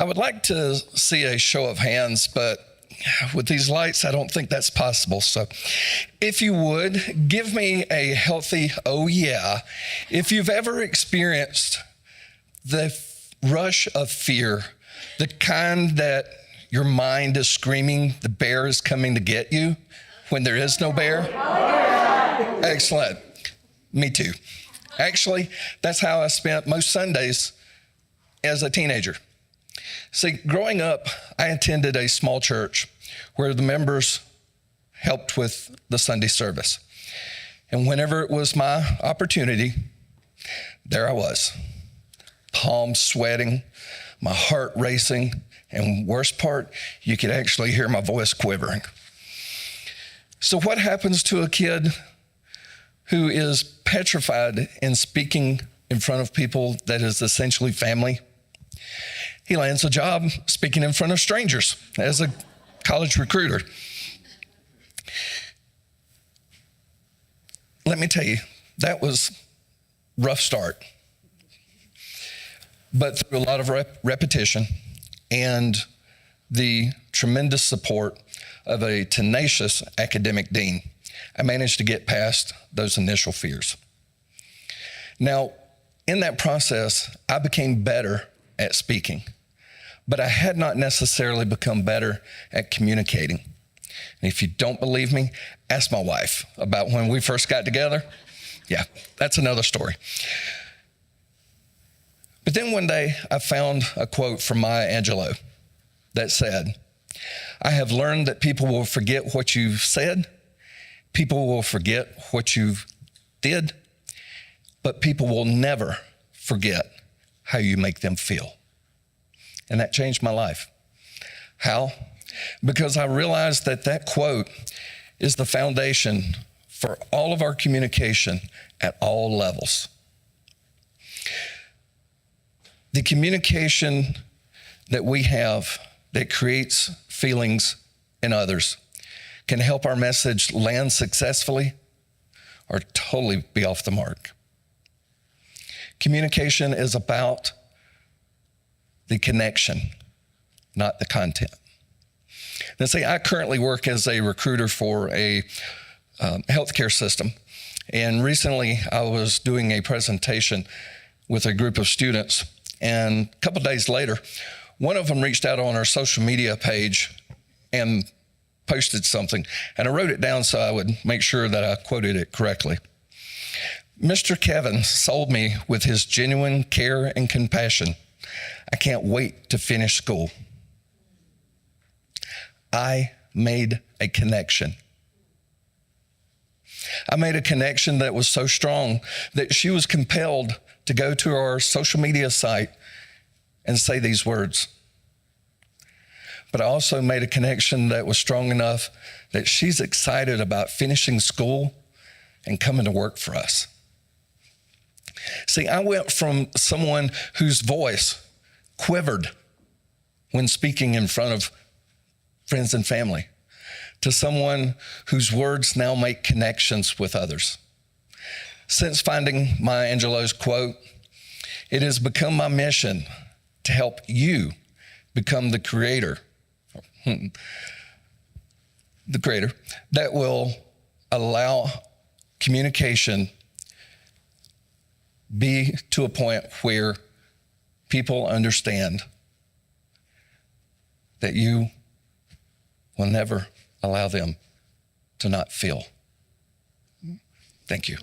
I would like to see a show of hands, but with these lights, I don't think that's possible. So if you would, give me a healthy, oh yeah, if you've ever experienced the rush of fear, the kind that your mind is screaming, the bear is coming to get you when there is no bear. Excellent. Me too. Actually, that's how I spent most Sundays as a teenager. See, growing up, I attended a small church where the members helped with the Sunday service. And whenever it was my opportunity, there I was, palms sweating, my heart racing, and worst part, you could actually hear my voice quivering. So what happens to a kid who is petrified in speaking in front of people that is essentially family? He lands a job speaking in front of strangers as a college recruiter. Let me tell you, that was a rough start. But through a lot of repetition and the tremendous support of a tenacious academic dean, I managed to get past those initial fears. Now, in that process, I became better at speaking, but I had not necessarily become better at communicating. And if you don't believe me, ask my wife about when we first got together. Yeah, that's another story. But then one day I found a quote from Maya Angelou that said, "I have learned that people will forget what you've said, people will forget what you did, but people will never forget how you make them feel." And that changed my life. How? Because I realized that that quote is the foundation for all of our communication at all levels. The communication that we have that creates feelings in others can help our message land successfully or totally be off the mark. Communication is about the connection, not the content. Now, see, I currently work as a recruiter for a healthcare system, and recently I was doing a presentation with a group of students, and a couple days later, one of them reached out on our social media page and posted something, and I wrote it down so I would make sure that I quoted it correctly. "Mr. Kevin sold me with his genuine care and compassion. I can't wait to finish school." I made a connection. I made a connection that was so strong that she was compelled to go to our social media site and say these words. But I also made a connection that was strong enough that she's excited about finishing school and coming to work for us. See, I went from someone whose voice quivered when speaking in front of friends and family to someone whose words now make connections with others. Since finding Maya Angelou's quote, it has become my mission to help you become the creator that will allow communication be to a point where people understand that you will never allow them to not feel. Thank you.